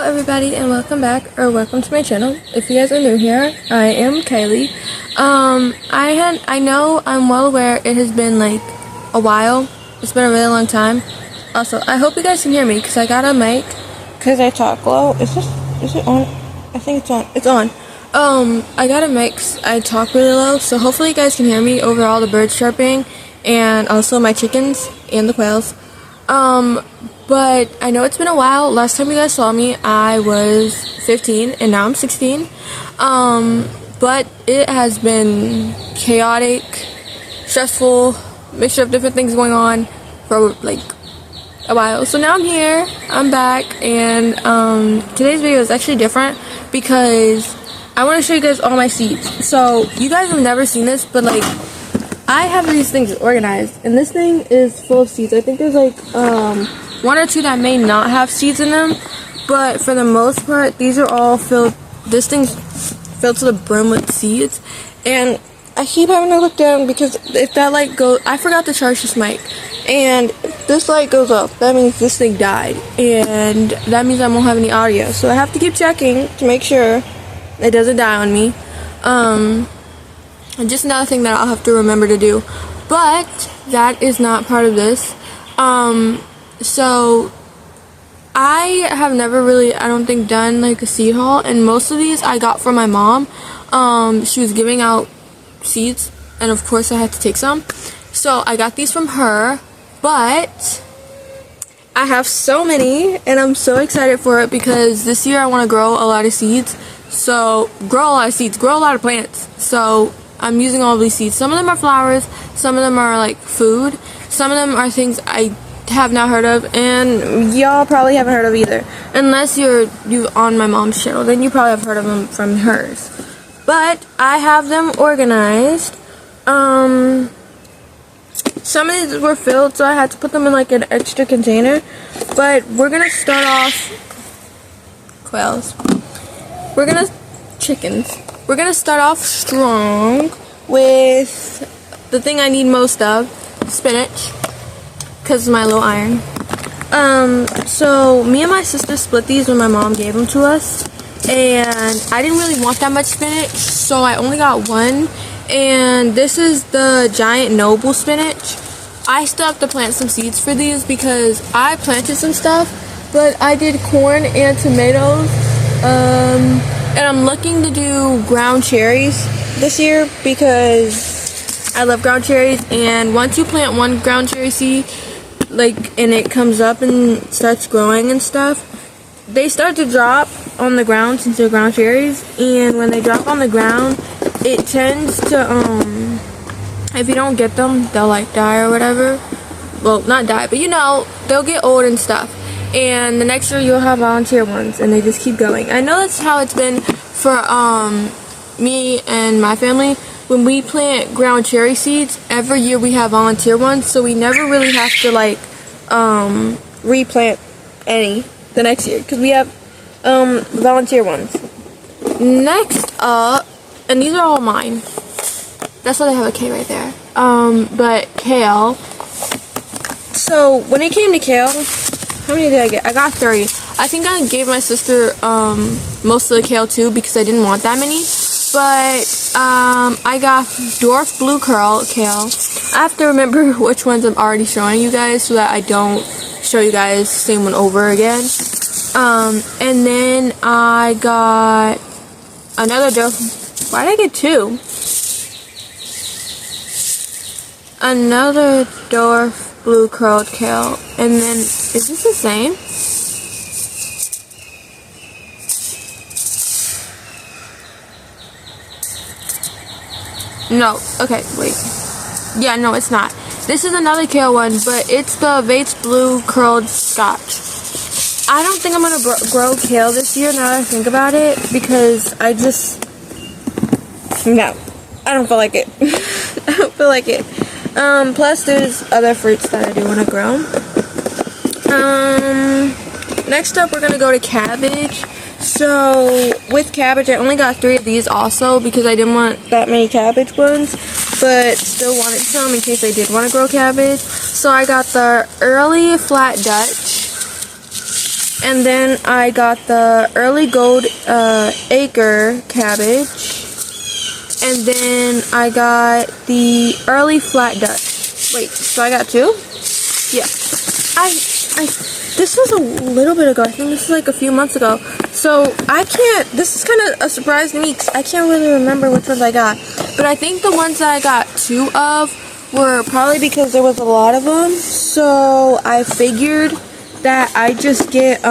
Hello everybody and welcome back, or welcome to my channel. If you guys are new here, I am Kiy-Lee. I know I'm well aware it has been like a while. It's been a really long time. Also, I hope you guys can hear me because I got a mic because I talk low. Is it on? I think it's on. It's on. I got a mic. I talk really low, so hopefully you guys can hear me over all the birds chirping and also my chickens and the quails. But I know it's been a while. Last time you guys saw me, I was 15, and now I'm 16. But it has been chaotic, stressful, mixture of different things going on for like a while. So now I'm here, I'm back, and today's video is actually different because I want to show you guys all my seeds. So you guys have never seen this, but like I have these things organized, and this thing is full of seeds. I think there's like one or two that may not have seeds in them, but for the most part, these are all filled. This thing's filled to the brim with seeds, and I keep having to look down because if that light goes, I forgot to charge this mic, and if this light goes up, that means this thing died, and that means I won't have any audio. So I have to keep checking to make sure it doesn't die on me. And just another thing that I'll have to remember to do, but that is not part of this. So I have never really, I don't think, done like a seed haul, and most of these I got from my mom. She was giving out seeds, and of course I had to take some. So I got these from her, but I have so many, and I'm so excited for it because this year I want to grow a lot of seeds. So grow a lot of seeds, grow a lot of plants. So I'm using all of these seeds. Some of them are flowers, some of them are like food, some of them are things I have not heard of, and y'all probably haven't heard of either. Unless you on my mom's channel, then you probably have heard of them from hers. But I have them organized. Some of these were filled, so I had to put them in like an extra container. But we're gonna start off chickens. We're gonna start off strong with the thing I need most of, spinach, because of my low iron. So me and my sister split these when my mom gave them to us, and I didn't really want that much spinach, so I only got one, and this is the giant noble spinach. I still have to plant some seeds for these because I planted some stuff, but I did corn and tomatoes, and I'm looking to do ground cherries this year because I love ground cherries, and once you plant one ground cherry seed, like, and it comes up and starts growing and stuff, they start to drop on the ground since they're ground cherries, and when they drop on the ground, it tends to, if you don't get them, they'll like die or whatever. Well, not die, but you know, they'll get old and stuff. And the next year you'll have volunteer ones, and they just keep going. I know that's how it's been for me and my family. When we plant ground cherry seeds, every year we have volunteer ones, so we never really have to like replant any the next year because we have volunteer ones. Next up, and these are all mine. That's why they have a K right there. But kale. So when it came to kale, how many did I get? I got 3. I think I gave my sister most of the kale too because I didn't want that many. But I got dwarf blue curl kale. I have to remember which ones I'm already showing you guys so that I don't show you guys the same one over again. And then I got another dwarf. Why did I get 2? Another dwarf blue curled kale. And then, is this the same? No, okay, wait. Yeah, no, it's not. This is another kale one, but it's the Vates Blue Curled Scotch. I don't think I'm going to grow kale this year now that I think about it, because no, I don't feel like it. I don't feel like it. Plus there's other fruits that I do want to grow. Next up we're going to go to cabbage. So with cabbage, I only got 3 of these also because I didn't want that many cabbage ones, but still wanted some in case I did want to grow cabbage. So I got the Early Flat Dutch And then I got the early gold acre cabbage. And then I got the early flat Dutch. Wait, so I got two? Yeah. This was a little bit ago. I think this is like a few months ago. So this is kind of a surprise to me because I can't really remember which ones I got. But I think the ones that I got two of were probably because there was a lot of them. So I figured that I just get,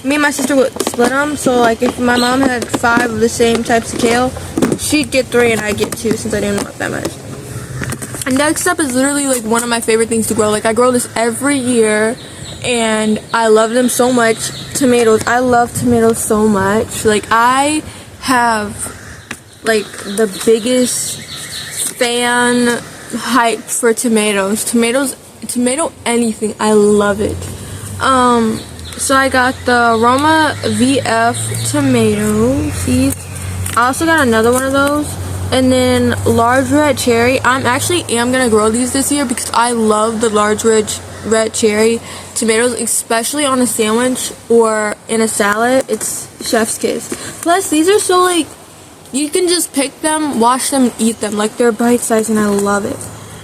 me and my sister would split them. So like if my mom had 5 of the same types of kale, she'd get 3 and I'd get 2 since I didn't want that much. And next up is literally like one of my favorite things to grow. Like I grow this every year and I love them so much. Tomatoes. I love tomatoes so much. Like I have like the biggest fan hype for tomatoes. Tomato anything. I love it. So I got the Roma VF tomato seeds. I also got another one of those. And then large red cherry. I am gonna grow these this year because I love the large red cherry tomatoes, especially on a sandwich or in a salad. It's chef's kiss. Plus these are so like, you can just pick them, wash them, and eat them. Like they're bite sized and I love it.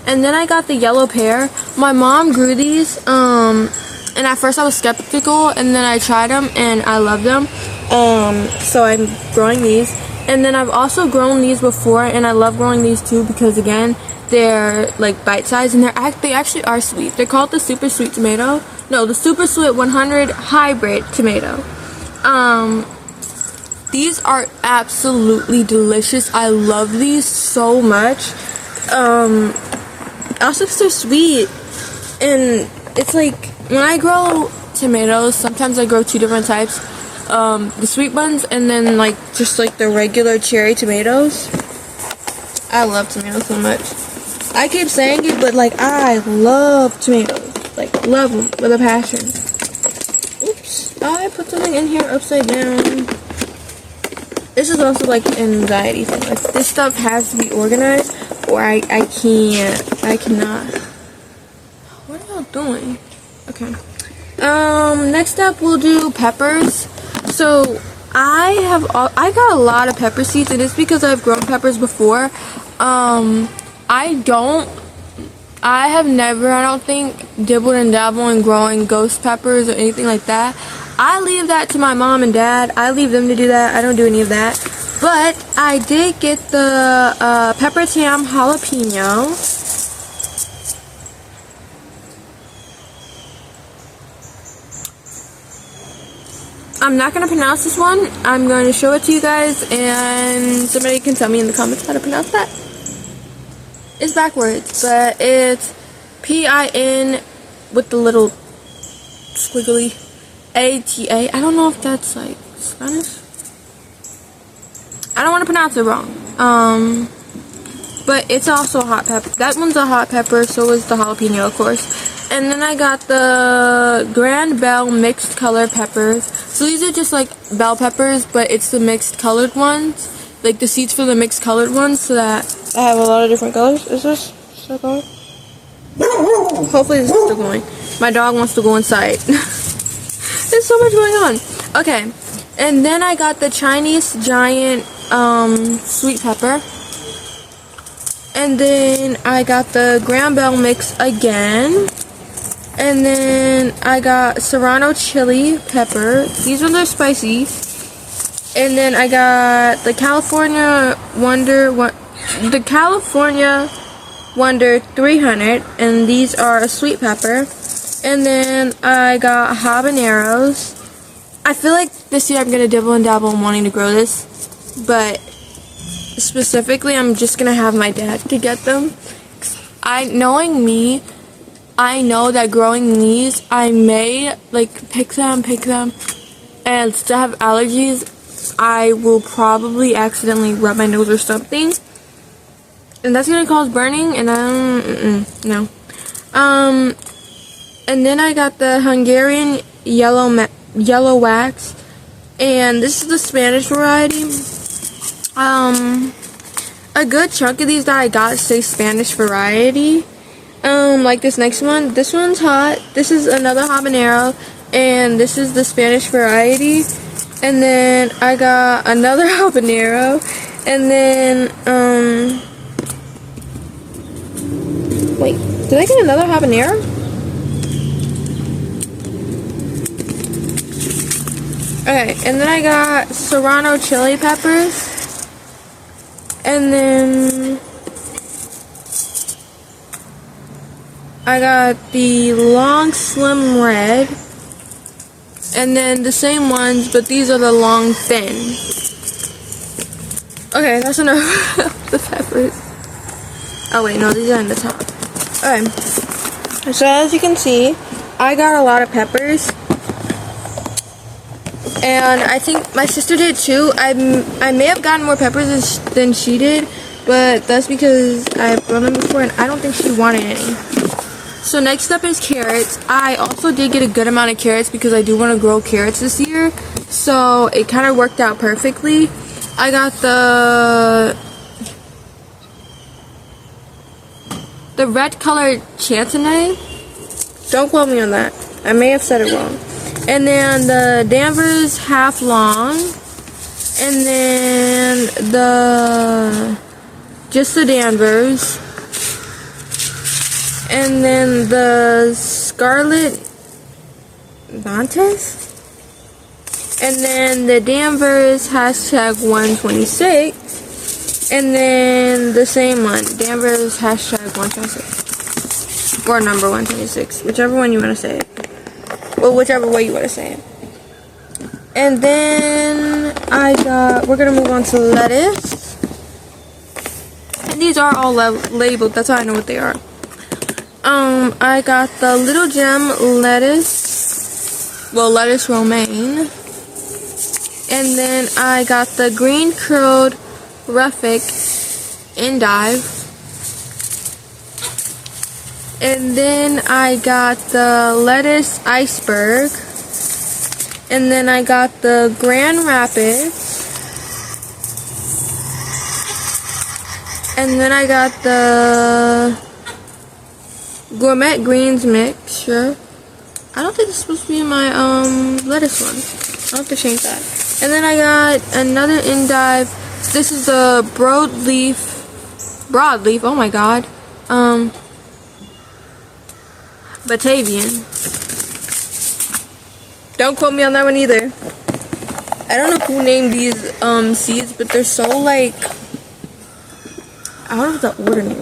And then I got the yellow pear. My mom grew these, and at first I was skeptical, and then I tried them and I love them. So I'm growing these. And then I've also grown these before, and I love growing these too because again, they're like bite sized and they actually are sweet. They're called the super sweet tomato. No, the super sweet 100 hybrid tomato. These are absolutely delicious. I love these so much. Also because they're sweet, and it's like when I grow tomatoes, sometimes I grow 2 different types, the sweet ones and then like just like the regular cherry tomatoes. I love tomatoes so much. I keep saying it, but like I love tomatoes, like love them with a passion. Oops, I put something in here upside down. This is also like an anxiety thing. Like this stuff has to be organized or I cannot. What are y'all doing? Okay. Next up we'll do peppers. So I got a lot of pepper seeds, and it's because I've grown peppers before. I have never, I don't think, dibbled and dabbled in growing ghost peppers or anything like that. I leave that to my mom and dad. I leave them to do that. I don't do any of that. But I did get the pepper tam jalapeno. I'm not going to pronounce this one. I'm going to show it to you guys, and somebody can tell me in the comments how to pronounce that. It's backwards, but it's P-I-N with the little squiggly A-T-A. I don't know if that's like Spanish. I don't want to pronounce it wrong. But it's also a hot pepper. That one's a hot pepper, so is the jalapeno, of course. And then I got the Grand Bell mixed color peppers. So these are just like bell peppers, but it's the mixed colored ones. Like the seeds for the mixed colored ones, so that I have a lot of different colors. Is this still going? Hopefully this is still going. My dog wants to go inside. There's so much going on. Okay. And then I got the Chinese giant sweet pepper. And then I got the Grand Bell mix again. And then I got Serrano chili pepper. These ones are spicy. And then I got the California Wonder 300, and these are a sweet pepper. And then I got habaneros. I feel like this year I'm gonna dibble and dabble in wanting to grow this, but specifically I'm just gonna have my dad to get them. Knowing me, I know that growing these, I may like pick them, and still have allergies. I will probably accidentally rub my nose or something, and that's gonna cause burning, and no. And then I got the Hungarian yellow wax, and this is the Spanish variety. A good chunk of these that I got say Spanish variety. Like this next one. This one's hot. This is another habanero. and this is the Spanish variety. And then I got another habanero, and then wait, did I get another habanero? Okay, and then I got serrano chili peppers, and then I got the long slim red, and then the same ones, but these are the long thin. Okay, that's enough of the peppers. Oh wait, no, these are in the top. Okay, so as you can see, I got a lot of peppers. And I think my sister did too. I may have gotten more peppers than she did, but that's because I brought them before and I don't think she wanted any. So next up is carrots. I also did get a good amount of carrots because I do want to grow carrots this year. So it kind of worked out perfectly. I got the red colored chantenay. Don't quote me on that. I may have said it wrong. And then the Danvers half long, and then just the Danvers, and then the Scarlet Nantes, and then the Danvers hashtag 126, and then the same one, Danvers hashtag 126, or number 126, whichever one you want to say it. Well, whichever way you want to say it. And then we're going to move on to lettuce. And these are all labeled. That's how I know what they are. I got the Little Gem lettuce. Well, lettuce romaine. And then I got the green curled Ruffic endive. And then I got the lettuce iceberg. And then I got the Grand Rapids. And then I got the gourmet greens mixture. I don't think it's supposed to be in my lettuce one. I'll have to change that. And then I got another endive. This is the broadleaf, oh my god. Batavian. Don't quote me on that one either. I don't know who named these seeds, but they're so like out of the ordinary.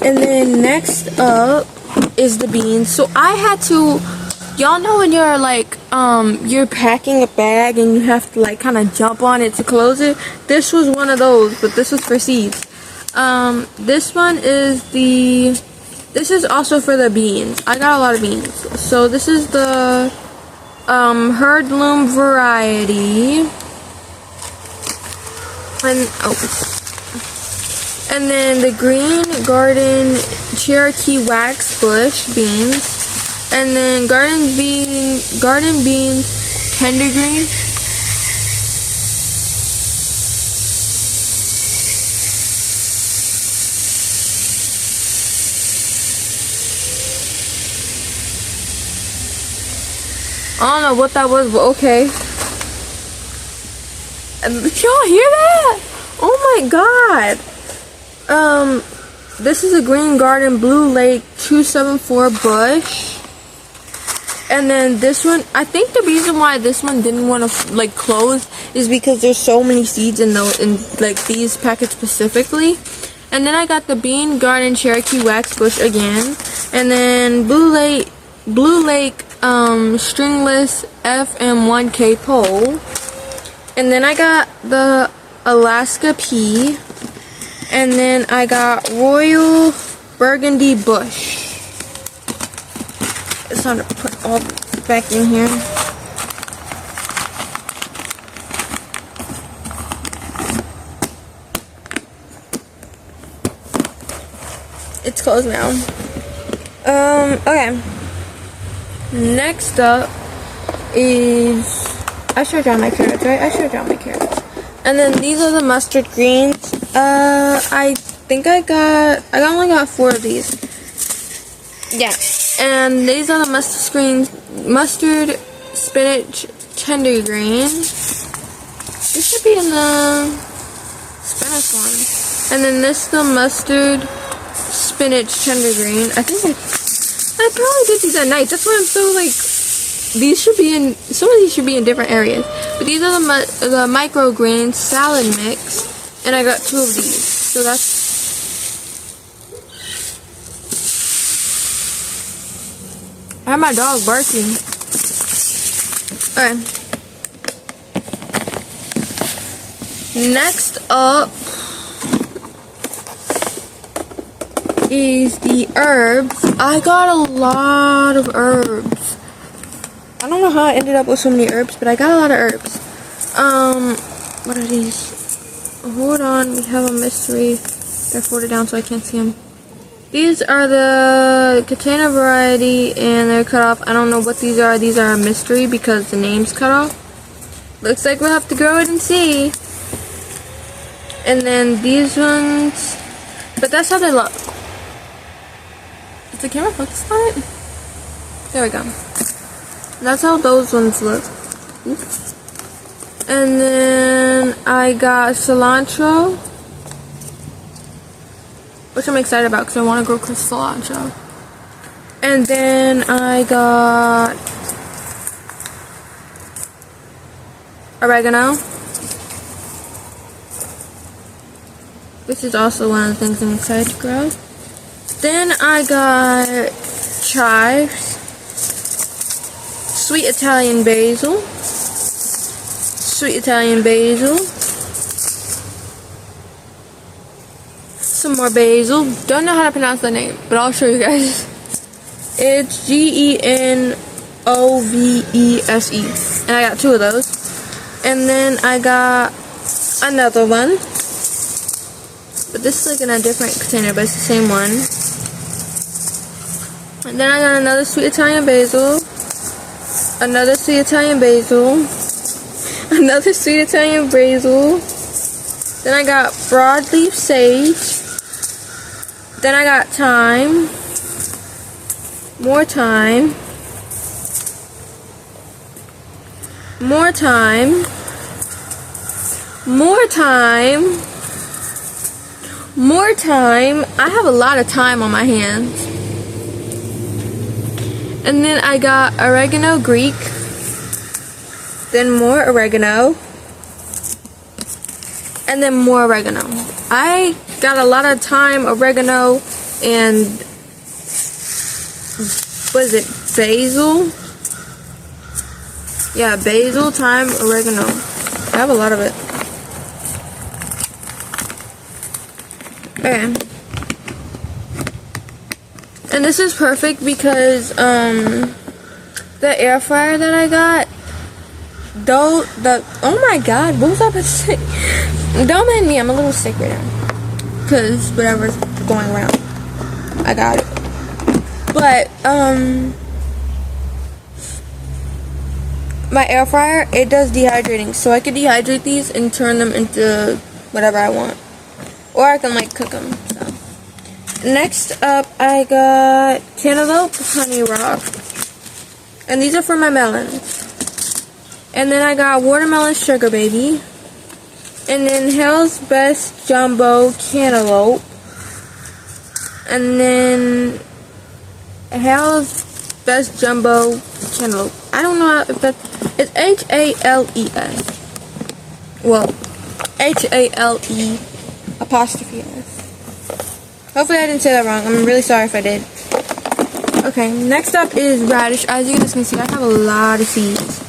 And then next up is the beans. So I had to, y'all know when you're like you're packing a bag and you have to like kind of jump on it to close it. This was one of those, but this was for seeds. This one is this is also for the beans. I got a lot of beans. So this is the Heirloom variety. And then the Green Garden Cherokee Wax Bush beans. And then garden beans tender green. I don't know what that was, but okay. Did y'all hear that? Oh my god. This is a Green Garden Blue Lake 274 bush. And then this one, I think the reason why this one didn't want to like close is because there's so many seeds in like these packets specifically. And then I got the Bean Garden Cherokee Wax Bush again. And then Blue Lake stringless FM1K pole. And then I got the Alaska pea. And then I got Royal Burgundy bush. It's time to put all back in here. It's closed now. Okay. Next up is, I showed y'all my carrots, right? I showed y'all my carrots. And then these are the mustard greens. I think I only got 4 of these. Yeah. And these are the mustard mustard, spinach, tender green. This should be in the spinach one. And then this the mustard, spinach, tender green. I think I probably did these at night. That's why I'm so like, these should be in, some of these should be in different areas. But these are the microgreen salad mix. And I got 2 of these. So that's, I have my dog barking. Alright. Next up is the herbs. I got a lot of herbs. I don't know how I ended up with so many herbs, but I got a lot of herbs. What are these? Hold on, we have a mystery. I folded it down so I can't see them. These are the container variety and they're cut off. I don't know what these are. These are a mystery because the name's cut off. Looks like we'll have to grow it and see. And then these ones, but that's how they look. Is the camera focused on it? There we go. That's how those ones look. Oops. And then I got cilantro, which I'm excited about because I want to grow cilantro. And then I got oregano. This is also one of the things I'm excited to grow. Then I got chives, sweet Italian basil, some more basil. Don't know how to pronounce the name, but I'll show you guys. It's Genoveses, and I got 2 of those. And then I got another one, but this is like in a different container, but it's the same one. And then I got another sweet Italian basil, another sweet Italian basil, another sweet Italian basil. Then I got broadleaf sage. Then I got thyme, more thyme, more thyme, more thyme, more thyme. I have a lot of thyme on my hands. And then I got oregano Greek, then more oregano, and then more oregano. I got a lot of thyme, oregano, and what is it, basil? Yeah, basil, thyme, oregano. I have a lot of it. Okay. And this is perfect because the air fryer that I got, oh my god, what was I about to say? Don't mind me, I'm a little sick right now. Because whatever's going around, I got it. But, my air fryer, it does dehydrating. So I can dehydrate these and turn them into whatever I want. Or I can like cook them, so. Next up, I got cantaloupe honey rock. And these are for my melons. And then I got watermelon sugar baby. And then Hell's Best Jumbo Cantaloupe. And then Hell's Best Jumbo Cantaloupe. I don't know if that's, it's H-A-L-E-S. Well, H-A-L-E apostrophe S. Hopefully I didn't say that wrong. I'm really sorry if I did. Okay, next up is radish. As you guys can see, I have a lot of seeds.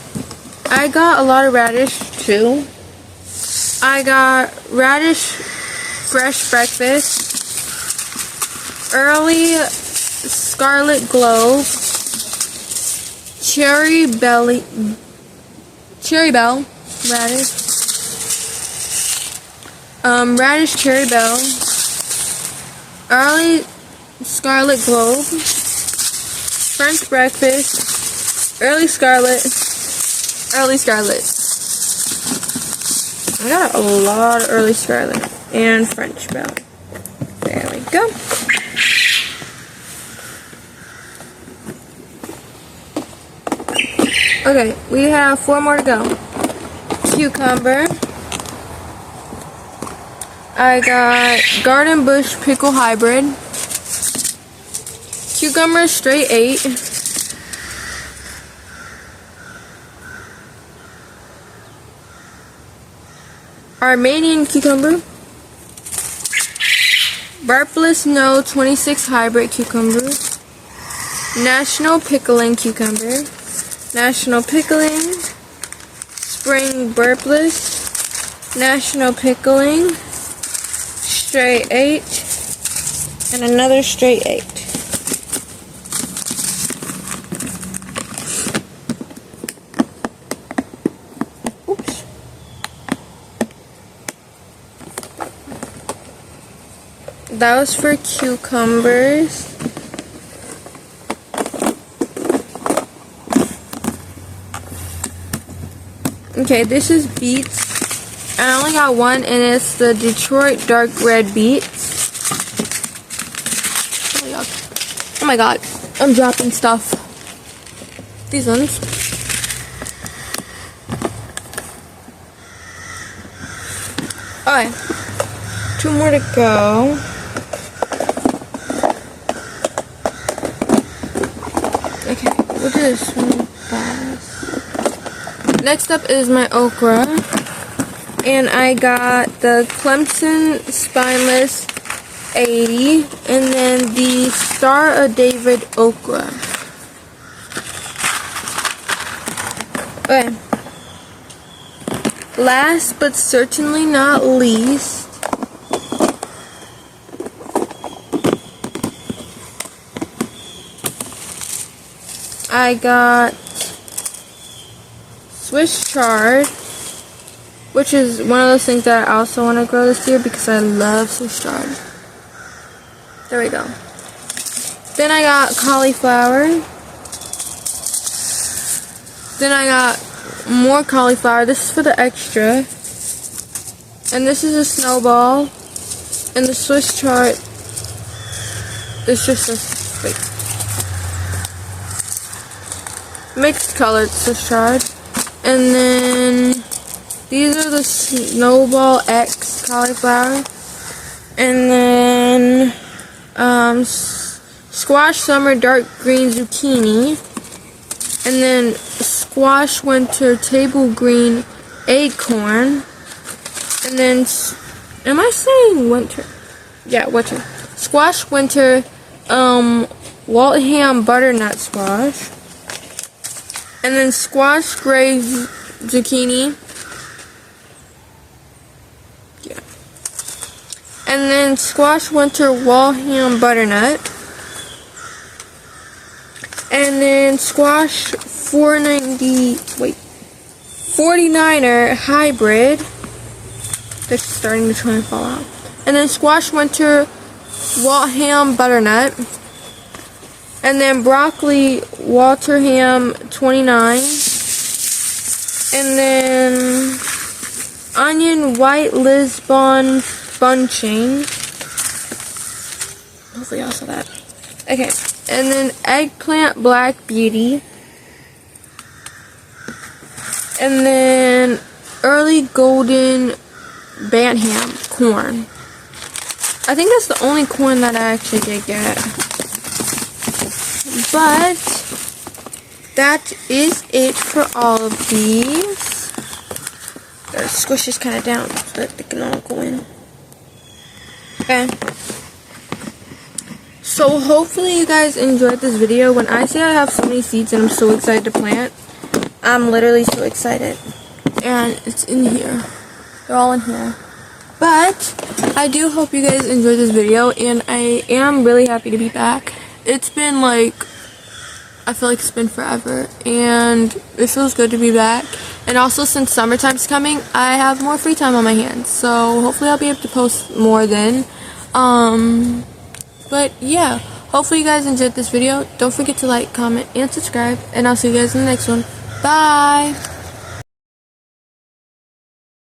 I got a lot of radish too. I got radish fresh breakfast, early scarlet glow, cherry bell radish, radish cherry bell, early scarlet globe, French breakfast, early scarlet. I got a lot of early scarlet and French bell. There we go. Okay, we have 4 more to go. Cucumber. I got Garden Bush Pickle Hybrid. Cucumber straight 8. Armenian cucumber. Burpless No 26 Hybrid cucumber. National Pickling cucumber. National Pickling. Spring Burpless. National Pickling. Straight 8. And another straight 8. Oops. That was for cucumbers. Okay, this is beets. I only got one, and it's the Detroit Dark Red Beets. Oh my god, I'm dropping stuff. These ones. Alright, 2 more to go. Okay, we'll do this one fast. Next up is my okra. And I got the Clemson Spineless 80. And then the Star of David okra. Okay. Last but certainly not least, I got Swiss chard, which is one of those things that I also want to grow this year because I love Swiss chard. There we go. Then I got cauliflower. Then I got more cauliflower. This is for the extra. And this is a snowball. And the Swiss chard is just a mixed colored Swiss chard. And then these are the Snowball X cauliflower. And then Squash Summer Dark Green Zucchini. And then Squash Winter Table Green Acorn. And then, am I saying winter? Yeah, winter. Squash Winter Waltham Butternut Squash. And then Squash Gray Zucchini. Yeah. And then Squash Winter Waltham Butternut. And then Squash 49er Hybrid. They're starting to try and fall out. And then Squash Winter Waltham Butternut. And then Broccoli Walterham 29. And then Onion White Lisbon Bunching. Hopefully y'all saw that. Okay. And then Eggplant Black Beauty. And then Early Golden Bantam Corn. I think that's the only corn that I actually did get. But that is it for all of these. Gotta squish this kind of down so that they can all go in. Okay. So hopefully you guys enjoyed this video. When I say I have so many seeds and I'm so excited to plant, I'm literally so excited. And it's in here. They're all in here. But I do hope you guys enjoyed this video, and I am really happy to be back. It's been like, I feel like it's been forever, and it feels good to be back. And also, since summertime's coming, I have more free time on my hands, so hopefully I'll be able to post more then. But yeah, hopefully you guys enjoyed this video. Don't forget to like, comment, and subscribe, and I'll see you guys in the next one. Bye!